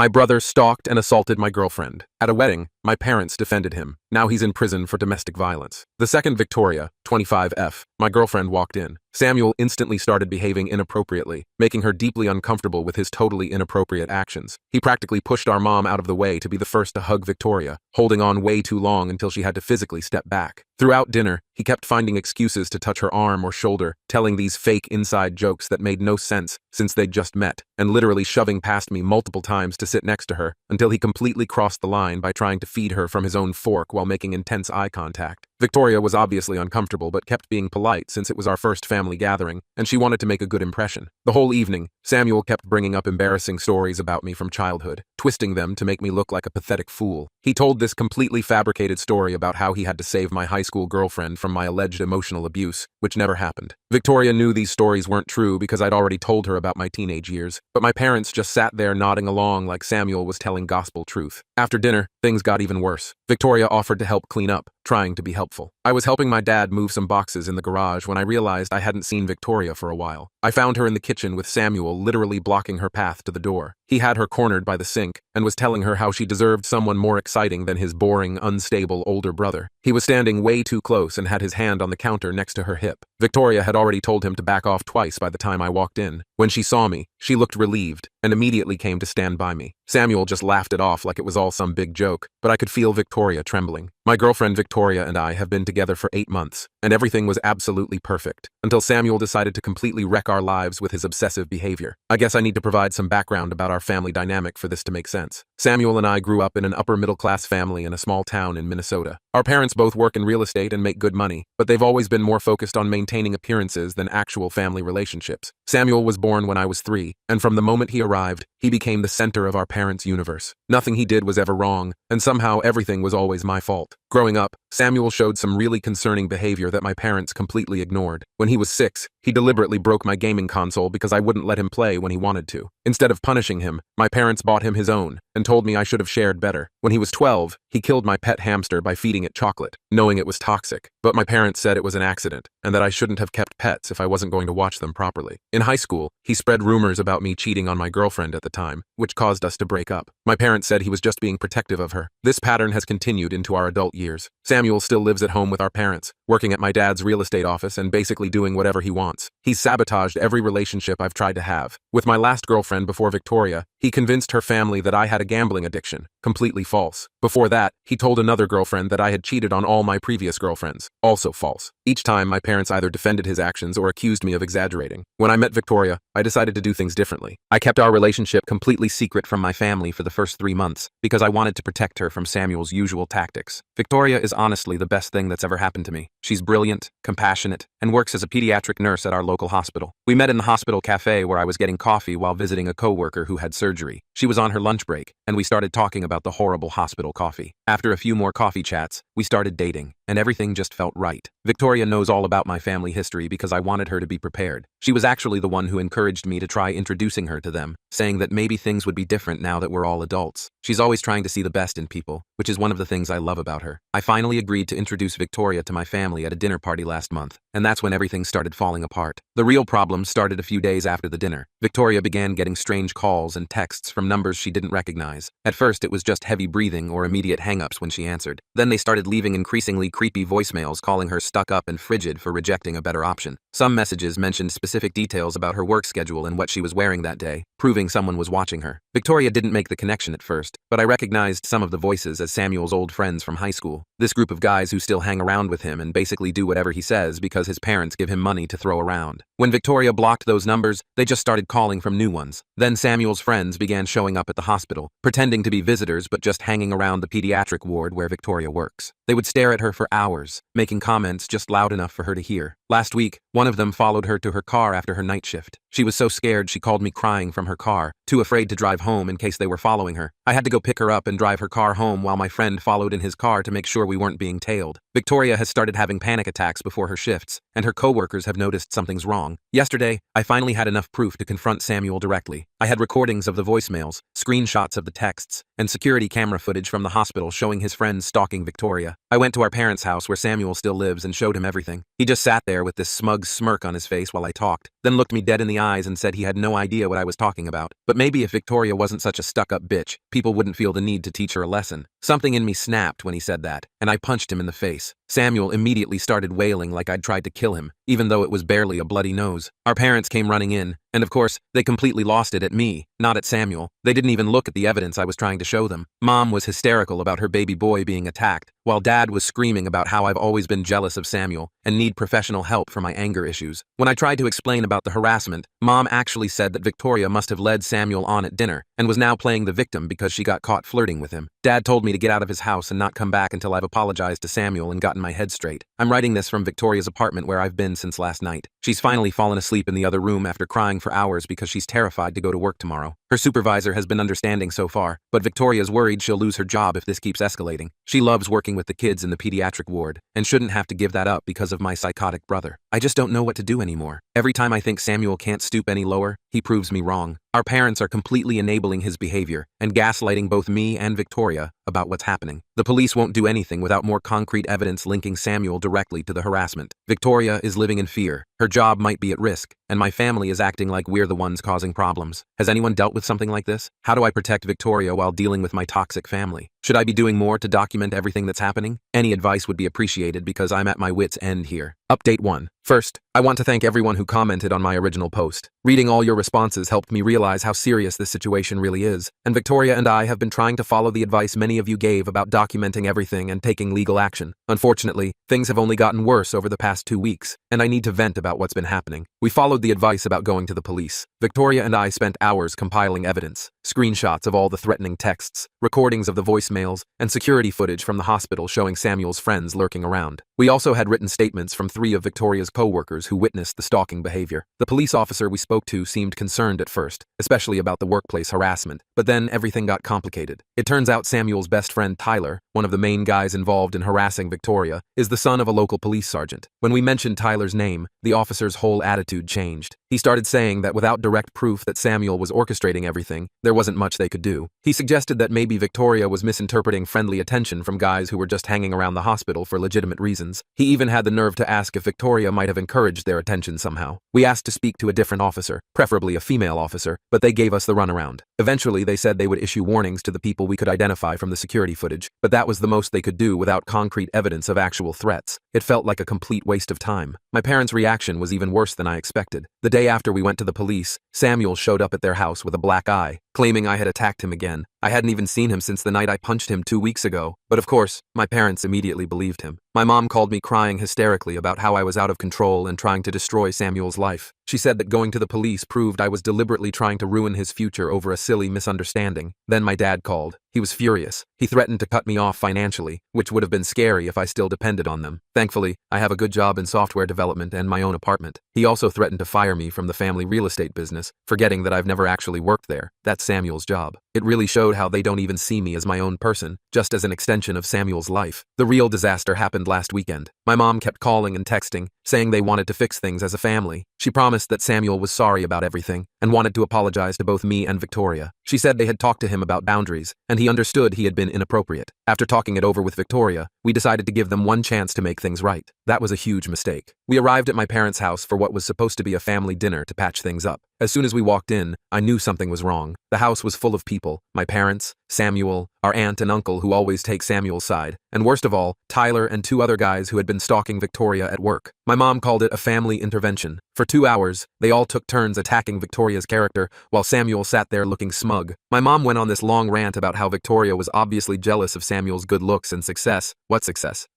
My brother stalked and assaulted my girlfriend. At a wedding, my parents defended him. Now he's in prison for domestic violence. The second Victoria, 25F, my girlfriend walked in. Samuel instantly started behaving inappropriately, making her deeply uncomfortable with his totally inappropriate actions. He practically pushed our mom out of the way to be the first to hug Victoria, holding on way too long until she had to physically step back. Throughout dinner, he kept finding excuses to touch her arm or shoulder, telling these fake inside jokes that made no sense since they'd just met, and literally shoving past me multiple times to sit next to her until he completely crossed the line by trying to feed her from his own fork while making intense eye contact. Victoria was obviously uncomfortable but kept being polite since it was our first family gathering, and she wanted to make a good impression. The whole evening, Samuel kept bringing up embarrassing stories about me from childhood, twisting them to make me look like a pathetic fool. He told this completely fabricated story about how he had to save my high school girlfriend from my alleged emotional abuse, which never happened. Victoria knew these stories weren't true because I'd already told her about my teenage years, but my parents just sat there nodding along like Samuel was telling gospel truth. After dinner, things got even worse. Victoria offered to help clean up, trying to be helpful. I was helping my dad move some boxes in the garage when I realized I hadn't seen Victoria for a while. I found her in the kitchen with Samuel literally blocking her path to the door. He had her cornered by the sink and was telling her how she deserved someone more exciting than his boring, unstable older brother. He was standing way too close and had his hand on the counter next to her hip. Victoria had already told him to back off twice by the time I walked in. When she saw me, she looked relieved and immediately came to stand by me. Samuel just laughed it off like it was all some big joke, but I could feel Victoria trembling. My girlfriend Victoria and I have been together for 8 months, and everything was absolutely perfect, until Samuel decided to completely wreck our lives with his obsessive behavior. I guess I need to provide some background about our family dynamic for this to make sense. Samuel and I grew up in an upper-middle-class family in a small town in Minnesota. Our parents both work in real estate and make good money, but they've always been more focused on maintaining appearances than actual family relationships. Samuel was born when I was 3, and from the moment he arrived, he became the center of our parents' universe. Nothing he did was ever wrong, and somehow everything was always my fault. Growing up, Samuel showed some really concerning behavior that my parents completely ignored. When he was 6, he deliberately broke my gaming console because I wouldn't let him play when he wanted to. Instead of punishing him, my parents bought him his own and told me I should have shared better. When he was 12, he killed my pet hamster by feeding it chocolate, knowing it was toxic. But my parents said it was an accident and that I shouldn't have kept pets if I wasn't going to watch them properly. In high school, he spread rumors about me cheating on my girlfriend at the time, which caused us to break up. My parents said he was just being protective of her. This pattern has continued into our adult years. Samuel still lives at home with our parents, working at my dad's real estate office and basically doing whatever he wants. He's sabotaged every relationship I've tried to have. With my last girlfriend before Victoria, he convinced her family that I had a gambling addiction. Completely false. Before that, he told another girlfriend that I had cheated on all my previous girlfriends. Also false. Each time, my parents either defended his actions or accused me of exaggerating. When I met Victoria, I decided to do things differently. I kept our relationship completely secret from my family for the first 3 months because I wanted to protect her from Samuel's usual tactics. Victoria is honestly the best thing that's ever happened to me. She's brilliant, compassionate, and works as a pediatric nurse at our local hospital. We met in the hospital cafe where I was getting coffee while visiting a coworker who had surgery. She was on her lunch break, and we started talking about the horrible hospital coffee. After a few more coffee chats, we started dating, and everything just felt right. Victoria knows all about my family history because I wanted her to be prepared. She was actually the one who encouraged me to try introducing her to them, saying that maybe things would be different now that we're all adults. She's always trying to see the best in people, which is one of the things I love about her. I finally agreed to introduce Victoria to my family at a dinner party last month, and that's when everything started falling apart. The real problem started a few days after the dinner. Victoria began getting strange calls and texts from numbers she didn't recognize. At first, it was just heavy breathing or immediate hang-ups when she answered. Then they started leaving increasingly creepy voicemails calling her stuck up and frigid for rejecting a better option. Some messages mentioned specific details about her work schedule and what she was wearing that day, proving someone was watching her. Victoria didn't make the connection at first, but I recognized some of the voices as Samuel's old friends from high school. This group of guys who still hang around with him and basically do whatever he says because his parents give him money to throw around. When Victoria blocked those numbers, they just started calling from new ones. Then Samuel's friends began showing up at the hospital, pretending to be visitors but just hanging around the pediatric ward where Victoria works. They would stare at her for hours, making comments just loud enough for her to hear. Last week, one of them followed her to her car after her night shift. She was so scared she called me crying from her car, too afraid to drive home in case they were following her. I had to go pick her up and drive her car home while my friend followed in his car to make sure we weren't being tailed. Victoria has started having panic attacks before her shifts, and her coworkers have noticed something's wrong. Yesterday, I finally had enough proof to confront Samuel directly. I had recordings of the voicemails, screenshots of the texts, and security camera footage from the hospital showing his friends stalking Victoria. I went to our parents' house where Samuel still lives and showed him everything. He just sat there with this smug smirk on his face while I talked, then looked me dead in the eyes and said he had no idea what I was talking about. But maybe if Victoria wasn't such a stuck-up bitch, people wouldn't feel the need to teach her a lesson. Something in me snapped when he said that, and I punched him in the face. Samuel immediately started wailing like I'd tried to kill him, even though it was barely a bloody nose. Our parents came running in, and of course, they completely lost it at me, not at Samuel. They didn't even look at the evidence I was trying to show them. Mom was hysterical about her baby boy being attacked, while Dad was screaming about how I've always been jealous of Samuel and need professional help for my anger issues. When I tried to explain about the harassment, Mom actually said that Victoria must have led Samuel on at dinner and was now playing the victim because she got caught flirting with him. Dad told me to get out of his house and not come back until I've apologized to Samuel and gotten my head straight. I'm writing this from Victoria's apartment where I've been since last night. She's finally fallen asleep in the other room after crying for hours because she's terrified to go to work tomorrow. Her supervisor has been understanding so far, but Victoria's worried she'll lose her job if this keeps escalating. She loves working with the kids in the pediatric ward and shouldn't have to give that up because of my psychotic brother. I just don't know what to do anymore. Every time I think Samuel can't stoop any lower, he proves me wrong. Our parents are completely enabling his behavior and gaslighting both me and Victoria about what's happening. The police won't do anything without more concrete evidence linking Samuel directly to the harassment. Victoria is living in fear. Her job might be at risk, and my family is acting like we're the ones causing problems. Has anyone dealt with something like this? How do I protect Victoria while dealing with my toxic family? Should I be doing more to document everything that's happening? Any advice would be appreciated because I'm at my wit's end here. Update 1. First, I want to thank everyone who commented on my original post. Reading all your responses helped me realize how serious this situation really is, and Victoria and I have been trying to follow the advice many of you gave about documenting everything and taking legal action. Unfortunately, things have only gotten worse over the past 2 weeks, and I need to vent about what's been happening. We followed the advice about going to the police. Victoria and I spent hours compiling evidence, screenshots of all the threatening texts, recordings of the voicemails, and security footage from the hospital showing Samuel's friends lurking around. We also had written statements from 3 of Victoria's co-workers who witnessed the stalking behavior. The police officer we spoke to seemed concerned at first, especially about the workplace harassment, but then everything got complicated. It turns out Samuel's best friend Tyler, one of the main guys involved in harassing Victoria, is the son of a local police sergeant. When we mentioned Tyler's name, the officer's whole attitude changed. He started saying that without direct proof that Samuel was orchestrating everything, there wasn't much they could do. He suggested that maybe Victoria was misinterpreting friendly attention from guys who were just hanging around the hospital for legitimate reasons. He even had the nerve to ask if Victoria might have encouraged their attention somehow. We asked to speak to a different officer, preferably a female officer, but they gave us the runaround. Eventually, they said they would issue warnings to the people we could identify from the security footage, but that was the most they could do without concrete evidence of actual threats. It felt like a complete waste of time. My parents' reaction was even worse than I expected. The day after we went to the police, Samuel showed up at their house with a black eye, claiming I had attacked him again. I hadn't even seen him since the night I punched him 2 weeks ago, but of course, my parents immediately believed him. My mom called me crying hysterically about how I was out of control and trying to destroy Samuel's life. She said that going to the police proved I was deliberately trying to ruin his future over a silly misunderstanding. Then my dad called. He was furious. He threatened to cut me off financially, which would have been scary if I still depended on them. Thankfully, I have a good job in software development and my own apartment. He also threatened to fire me from the family real estate business, forgetting that I've never actually worked there. That's Samuel's job. It really showed how they don't even see me as my own person, just as an extension of Samuel's life. The real disaster happened last weekend. My mom kept calling and texting, saying they wanted to fix things as a family. She promised that Samuel was sorry about everything and wanted to apologize to both me and Victoria. She said they had talked to him about boundaries, and he understood he had been inappropriate. After talking it over with Victoria, we decided to give them one chance to make things right. That was a huge mistake. We arrived at my parents' house for what was supposed to be a family dinner to patch things up. As soon as we walked in, I knew something was wrong. The house was full of people, my parents, Samuel, our aunt and uncle who always take Samuel's side, and worst of all, Tyler and 2 other guys who had been stalking Victoria at work. My mom called it a family intervention. For 2 hours, they all took turns attacking Victoria's character while Samuel sat there looking smug. My mom went on this long rant about how Victoria was obviously jealous of Samuel's good looks and success,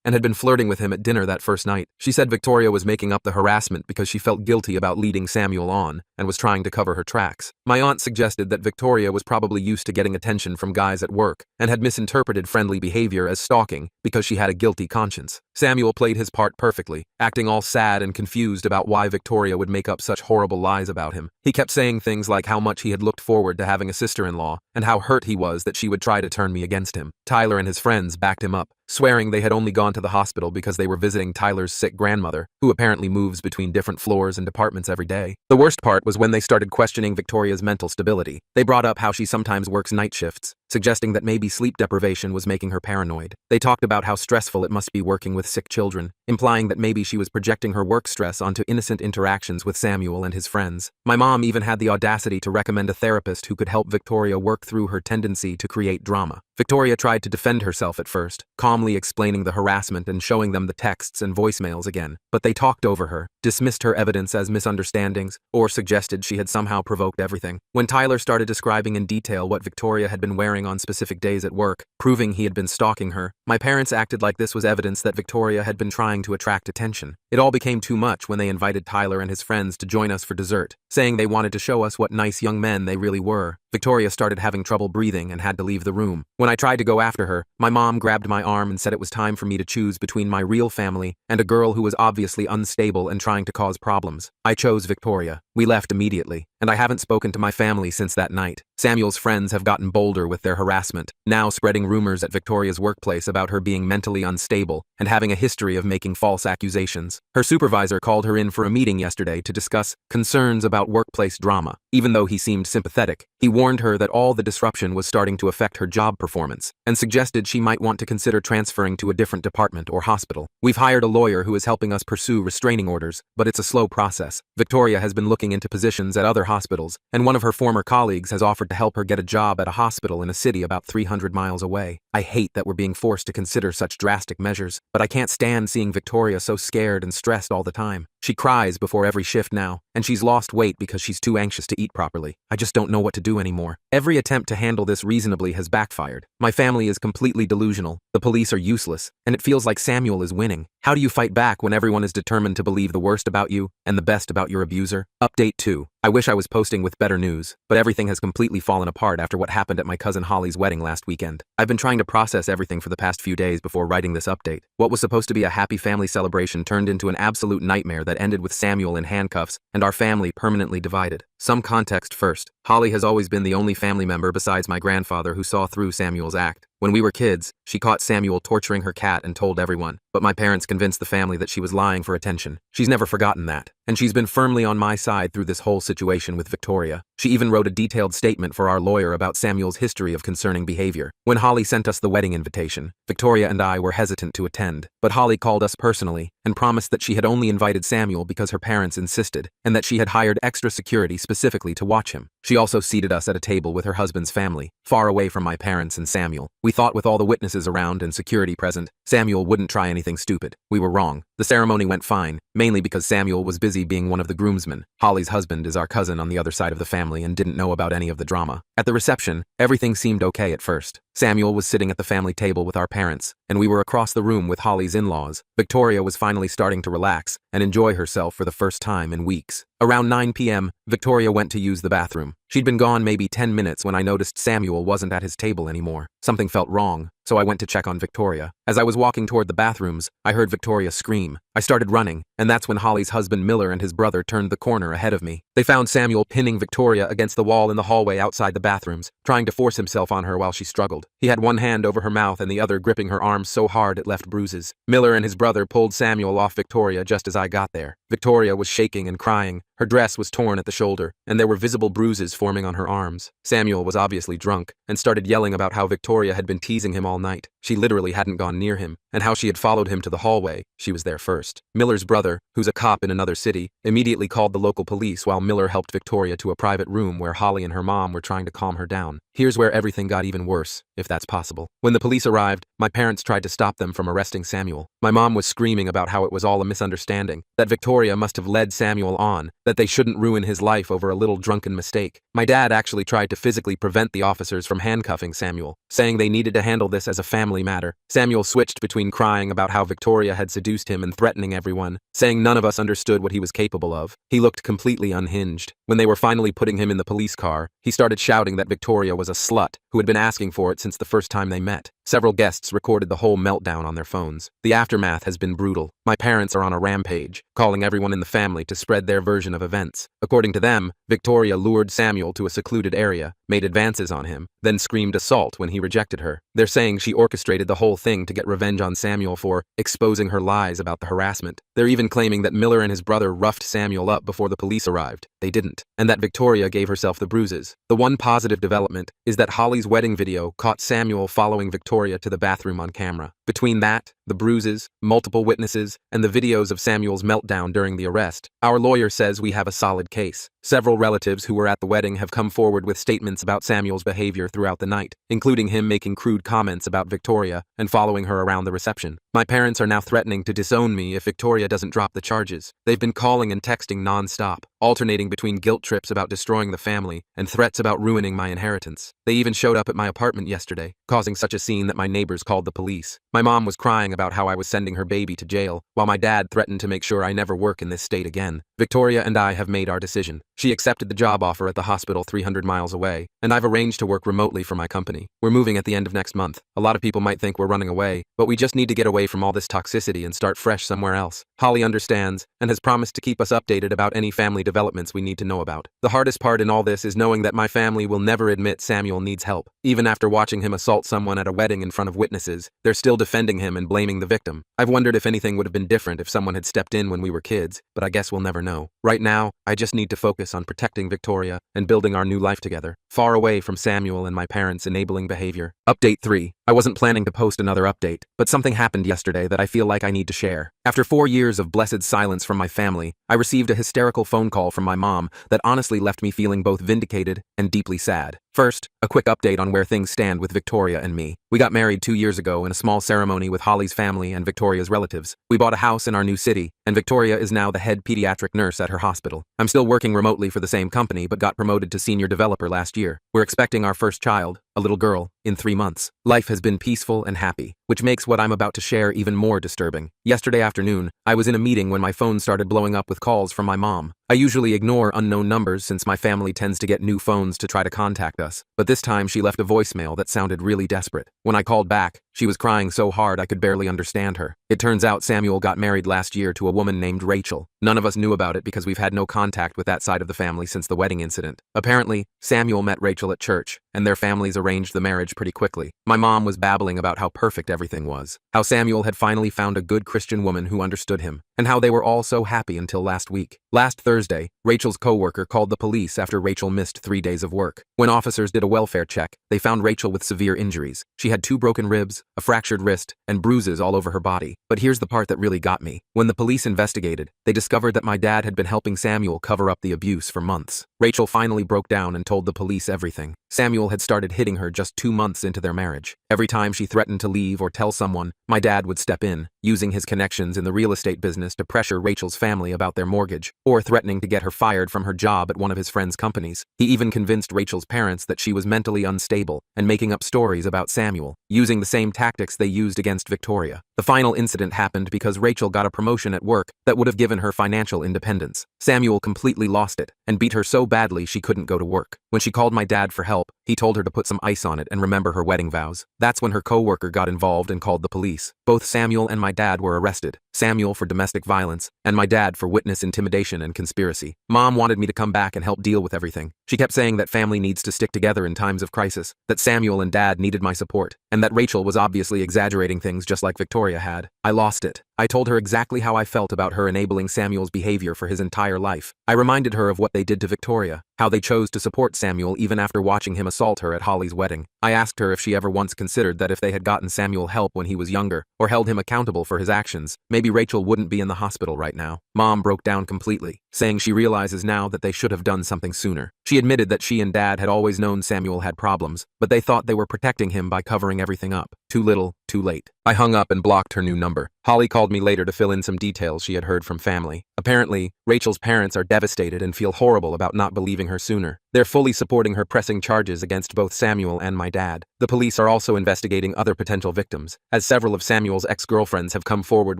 and had been flirting with him at dinner that first night. She said Victoria was making up the harassment because she felt guilty about leading Samuel on and was trying to cover her tracks. My aunt suggested that Victoria was probably used to getting attention from guys at work and had misinterpreted friendly behavior as stalking because she had a guilty conscience. Samuel played his part perfectly, acting all sad and confused about why Victoria would make up such horrible lies about him. He kept saying things like how much he had looked forward to having a sister-in-law and how hurt he was that she would try to turn me against him. Tyler and his friends backed him up, swearing they had only gone to the hospital because they were visiting Tyler's sick grandmother, who apparently moves between different floors and departments every day. The worst part was when they started questioning Victoria's mental stability. They brought up how she sometimes works night shifts, suggesting that maybe sleep deprivation was making her paranoid. They talked about how stressful it must be working with sick children, implying that maybe she was projecting her work stress onto innocent interactions with Samuel and his friends. My mom even had the audacity to recommend a therapist who could help Victoria work through her tendency to create drama. Victoria tried to defend herself at first, calmly explaining the harassment and showing them the texts and voicemails again, but they talked over her, dismissed her evidence as misunderstandings, or suggested she had somehow provoked everything. When Tyler started describing in detail what Victoria had been wearing on specific days at work, proving he had been stalking her, my parents acted like this was evidence that Victoria had been trying to attract attention. It all became too much when they invited Tyler and his friends to join us for dessert, saying they wanted to show us what nice young men they really were. Victoria started having trouble breathing and had to leave the room. When I tried to go after her, my mom grabbed my arm and said it was time for me to choose between my real family and a girl who was obviously unstable and trying to cause problems. I chose Victoria. We left immediately, and I haven't spoken to my family since that night. Samuel's friends have gotten bolder with their harassment, now spreading rumors at Victoria's workplace about her being mentally unstable and having a history of making false accusations. Her supervisor called her in for a meeting yesterday to discuss concerns about workplace drama. Even though he seemed sympathetic, he warned her that all the disruption was starting to affect her job performance and suggested she might want to consider transferring to a different department or hospital. We've hired a lawyer who is helping us pursue restraining orders, but it's a slow process. Victoria has been looking into positions at other hospitals, and one of her former colleagues has offered to help her get a job at a hospital in a city about 300 miles away. I hate that we're being forced to consider such drastic measures, but I can't stand seeing Victoria so scared and stressed all the time. She cries before every shift now, and she's lost weight because she's too anxious to eat properly. I just don't know what to do anymore. Every attempt to handle this reasonably has backfired. My family is completely delusional, the police are useless, and it feels like Samuel is winning. How do you fight back when everyone is determined to believe the worst about you and the best about your abuser? Update 2. I wish I was posting with better news, but everything has completely fallen apart after what happened at my cousin Holly's wedding last weekend. I've been trying to process everything for the past few days before writing this update. What was supposed to be a happy family celebration turned into an absolute nightmare that ended with Samuel in handcuffs and our family permanently divided. Some context first. Holly has always been the only family member besides my grandfather who saw through Samuel's act. When we were kids, she caught Samuel torturing her cat and told everyone, but my parents convinced the family that she was lying for attention. She's never forgotten that, and she's been firmly on my side through this whole situation with Victoria. She even wrote a detailed statement for our lawyer about Samuel's history of concerning behavior. When Holly sent us the wedding invitation, Victoria and I were hesitant to attend, but Holly called us personally and promised that she had only invited Samuel because her parents insisted, and that she had hired extra security specifically to watch him. She also seated us at a table with her husband's family, far away from my parents and Samuel. We thought with all the witnesses around and security present, Samuel wouldn't try anything stupid. We were wrong. The ceremony went fine, mainly because Samuel was busy being one of the groomsmen. Holly's husband is our cousin on the other side of the family and didn't know about any of the drama. At the reception, everything seemed okay at first. Samuel was sitting at the family table with our parents, and we were across the room with Holly's in-laws. Victoria was finally starting to relax and enjoy herself for the first time in weeks. Around 9 p.m., Victoria went to use the bathroom. She'd been gone maybe 10 minutes when I noticed Samuel wasn't at his table anymore. Something felt wrong, so I went to check on Victoria. As I was walking toward the bathrooms, I heard Victoria scream. I started running, and that's when Holly's husband Miller and his brother turned the corner ahead of me. They found Samuel pinning Victoria against the wall in the hallway outside the bathrooms, trying to force himself on her while she struggled. He had one hand over her mouth and the other gripping her arm so hard it left bruises. Miller and his brother pulled Samuel off Victoria just as I got there. Victoria was shaking and crying. Her dress was torn at the shoulder, and there were visible bruises forming on her arms. Samuel was obviously drunk, and started yelling about how Victoria had been teasing him all night. She literally hadn't gone near him, and how she had followed him to the hallway. She was there first. Miller's brother, who's a cop in another city, immediately called the local police while Miller helped Victoria to a private room where Holly and her mom were trying to calm her down. Here's where everything got even worse, if that's possible. When the police arrived, my parents tried to stop them from arresting Samuel. My mom was screaming about how it was all a misunderstanding, that Victoria must have led Samuel on, that they shouldn't ruin his life over a little drunken mistake. My dad actually tried to physically prevent the officers from handcuffing Samuel, saying they needed to handle this as a family matter. Samuel switched between crying about how Victoria had seduced him and threatening everyone, saying none of us understood what he was capable of. He looked completely unhinged. When they were finally putting him in the police car, he started shouting that Victoria was a slut who had been asking for it since the first time they met. Several guests recorded the whole meltdown on their phones. The aftermath has been brutal. My parents are on a rampage, calling everyone in the family to spread their version of events. According to them, Victoria lured Samuel to a secluded area, made advances on him, then screamed assault when he rejected her. They're saying she orchestrated the whole thing to get revenge on Samuel for exposing her lies about the harassment. They're even claiming that Miller and his brother roughed Samuel up before the police arrived. They didn't. And that Victoria gave herself the bruises. The one positive development is that Holly's wedding video caught Samuel following Victoria to the bathroom on camera. Between that, the bruises, multiple witnesses, and the videos of Samuel's meltdown during the arrest, our lawyer says we have a solid case. Several relatives who were at the wedding have come forward with statements about Samuel's behavior throughout the night, including him making crude comments about Victoria and following her around the reception. My parents are now threatening to disown me if Victoria doesn't drop the charges. They've been calling and texting non-stop, alternating between guilt trips about destroying the family and threats about ruining my inheritance. They even showed up at my apartment yesterday, causing such a scene that my neighbors called the police. My mom was crying about how I was sending her baby to jail, while my dad threatened to make sure I never work in this state again. Victoria and I have made our decision. She accepted the job offer at the hospital 300 miles away, and I've arranged to work remotely for my company. We're moving at the end of next month. A lot of people might think we're running away, but we just need to get away from all this toxicity and start fresh somewhere else. Holly understands and has promised to keep us updated about any family developments we need to know about. The hardest part in all this is knowing that my family will never admit Samuel needs help. Even after watching him assault someone at a wedding in front of witnesses, they're still defending him and blaming the victim. I've wondered if anything would have been different if someone had stepped in when we were kids, but I guess we'll never know. Right now, I just need to focus on protecting Victoria and building our new life together, far away from Samuel and my parents' enabling behavior. Update 3. I wasn't planning to post another update, but something happened yesterday that I feel like I need to share. After 4 years of blessed silence from my family, I received a hysterical phone call from my mom that honestly left me feeling both vindicated and deeply sad. First, a quick update on where things stand with Victoria and me. We got married 2 years ago in a small ceremony with Holly's family and Victoria's relatives. We bought a house in our new city, and Victoria is now the head pediatric nurse at her hospital. I'm still working remotely for the same company, but got promoted to senior developer last year. We're expecting our first child, a little girl, in 3 months. Life has been peaceful and happy, which makes what I'm about to share even more disturbing. Yesterday afternoon, I was in a meeting when my phone started blowing up with calls from my mom. I usually ignore unknown numbers since my family tends to get new phones to try to contact us, but this time she left a voicemail that sounded really desperate. When I called back, she was crying so hard I could barely understand her. It turns out Samuel got married last year to a woman named Rachel. None of us knew about it because we've had no contact with that side of the family since the wedding incident. Apparently, Samuel met Rachel at church, and their families arranged the marriage pretty quickly. My mom was babbling about how perfect everything was, how Samuel had finally found a good Christian woman who understood him, and how they were all so happy until last week. Last Thursday, Rachel's coworker called the police after Rachel missed 3 days of work. When officers did a welfare check, they found Rachel with severe injuries. She had 2 broken ribs, a fractured wrist, and bruises all over her body. But here's the part that really got me. When the police investigated, they discovered that my dad had been helping Samuel cover up the abuse for months. Rachel finally broke down and told the police everything. Samuel had started hitting her just 2 months into their marriage. Every time she threatened to leave or tell someone, my dad would step in, using his connections in the real estate business to pressure Rachel's family about their mortgage, or threatening to get her fired from her job at one of his friends' companies. He even convinced Rachel's parents that she was mentally unstable and making up stories about Samuel, using the same tactics they used against Victoria. The final incident happened because Rachel got a promotion at work that would have given her financial independence. Samuel completely lost it and beat her so badly she couldn't go to work. When she called my dad for help, he told her to put some ice on it and remember her wedding vows. That's when her coworker got involved and called the police. Both Samuel and my dad were arrested. Samuel for domestic violence, and my dad for witness intimidation and conspiracy. Mom wanted me to come back and help deal with everything. She kept saying that family needs to stick together in times of crisis, that Samuel and Dad needed my support, and that Rachel was obviously exaggerating things just like Victoria had. I lost it. I told her exactly how I felt about her enabling Samuel's behavior for his entire life. I reminded her of what they did to Victoria, how they chose to support Samuel even after watching him assault her at Holly's wedding. I asked her if she ever once considered that if they had gotten Samuel help when he was younger, or held him accountable for his actions, maybe Rachel wouldn't be in the hospital right now. Mom broke down completely, saying she realizes now that they should have done something sooner. She admitted that she and Dad had always known Samuel had problems, but they thought they were protecting him by covering everything up. Too little, too late. I hung up and blocked her new number. Holly called me later to fill in some details she had heard from family. Apparently, Rachel's parents are devastated and feel horrible about not believing her sooner. They're fully supporting her pressing charges against both Samuel and my dad. The police are also investigating other potential victims, as several of Samuel's ex-girlfriends have come forward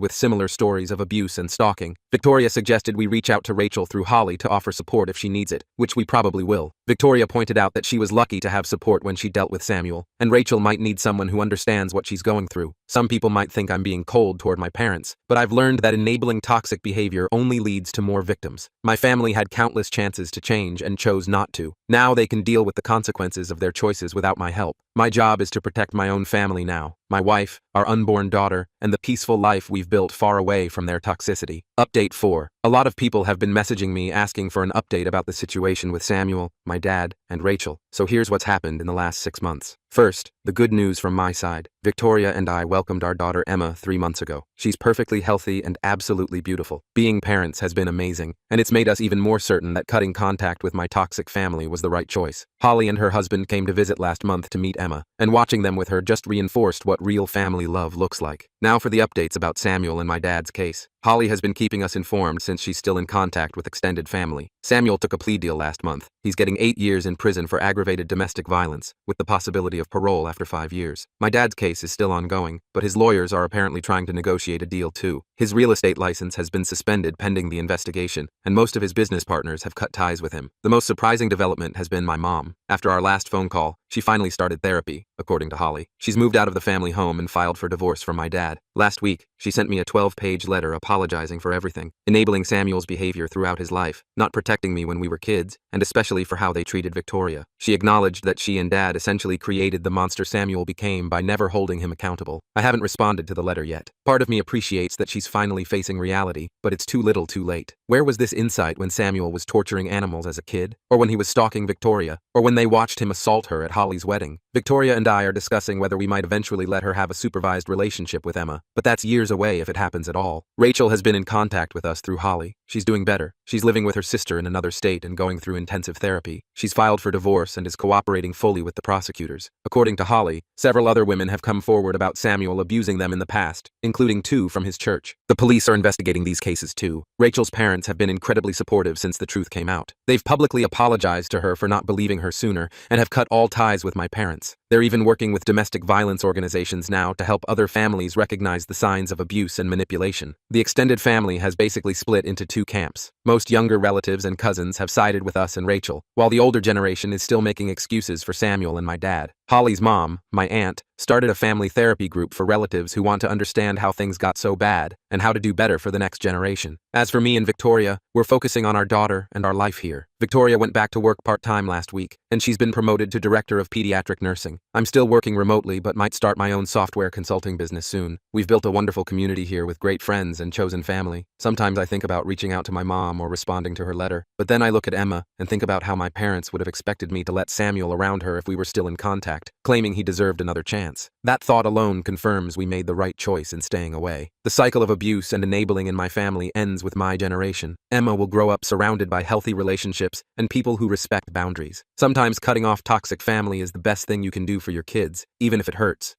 with similar stories of abuse and stalking. Victoria suggested we reach out to Rachel through Holly to offer support if she needs it, which we probably will. Victoria pointed out that she was lucky to have support when she dealt with Samuel, and Rachel might need someone who understands understands what she's going through. Some people might think I'm being cold toward my parents, but I've learned that enabling toxic behavior only leads to more victims. My family had countless chances to change and chose not to. Now they can deal with the consequences of their choices without my help. My job is to protect my own family now, my wife, our unborn daughter, and the peaceful life we've built far away from their toxicity. Update 4. A lot of people have been messaging me asking for an update about the situation with Samuel, my dad, and Rachel, so here's what's happened in the last 6 months. First, the good news from my side. Victoria and I welcomed our daughter Emma 3 months ago. She's perfectly healthy and absolutely beautiful. Being parents has been amazing, and it's made us even more certain that cutting contact with my toxic family was the right choice. Holly and her husband came to visit last month to meet Emma, and watching them with her just reinforced what real family love looks like. Now for the updates about Samuel and my dad's case. Holly has been keeping us informed since she's still in contact with extended family. Samuel took a plea deal last month. He's getting 8 years in prison for aggravated domestic violence, with the possibility of parole after 5 years. My dad's case is still ongoing, but his lawyers are apparently trying to negotiate a deal too. His real estate license has been suspended pending the investigation, and most of his business partners have cut ties with him. The most surprising development has been my mom. After our last phone call, she finally started therapy, according to Holly. She's moved out of the family home and filed for divorce from my dad. Last week, she sent me a 12-page letter apologizing for everything, enabling Samuel's behavior throughout his life, not protecting me when we were kids, and especially for how they treated Victoria. She acknowledged that she and Dad essentially created the monster Samuel became by never holding him accountable. I haven't responded to the letter yet. Part of me appreciates that she's finally facing reality, but it's too little too late. Where was this insight when Samuel was torturing animals as a kid? Or when he was stalking Victoria? Or when they watched him assault her at Holly's wedding? Victoria and I are discussing whether we might eventually let her have a supervised relationship with Emma, but that's years away if it happens at all. Rachel has been in contact with us through Holly. She's doing better. She's living with her sister in another state and going through intensive therapy. She's filed for divorce and is cooperating fully with the prosecutors. According to Holly, several other women have come forward about Samuel abusing them in the past, including 2 from his church. The police are investigating these cases too. Rachel's parents have been incredibly supportive since the truth came out. They've publicly apologized to her for not believing her sooner and have cut all ties with my parents. They're even working with domestic violence organizations now to help other families recognize the signs of abuse and manipulation. The extended family has basically split into 2 camps. Most younger relatives and cousins have sided with us and Rachel, while the older generation is still making excuses for Samuel and my dad. Holly's mom, my aunt, started a family therapy group for relatives who want to understand how things got so bad and how to do better for the next generation. As for me and Victoria, we're focusing on our daughter and our life here. Victoria went back to work part-time last week, and she's been promoted to Director of Pediatric Nursing. I'm still working remotely, but might start my own software consulting business soon. We've built a wonderful community here with great friends and chosen family. Sometimes I think about reaching out to my mom or responding to her letter, but then I look at Emma and think about how my parents would have expected me to let Samuel around her if we were still in contact, claiming he deserved another chance. That thought alone confirms we made the right choice in staying away. The cycle of abuse and enabling in my family ends with my generation. Emma will grow up surrounded by healthy relationships and people who respect boundaries. Sometimes cutting off toxic family is the best thing you can do for your kids, even if it hurts.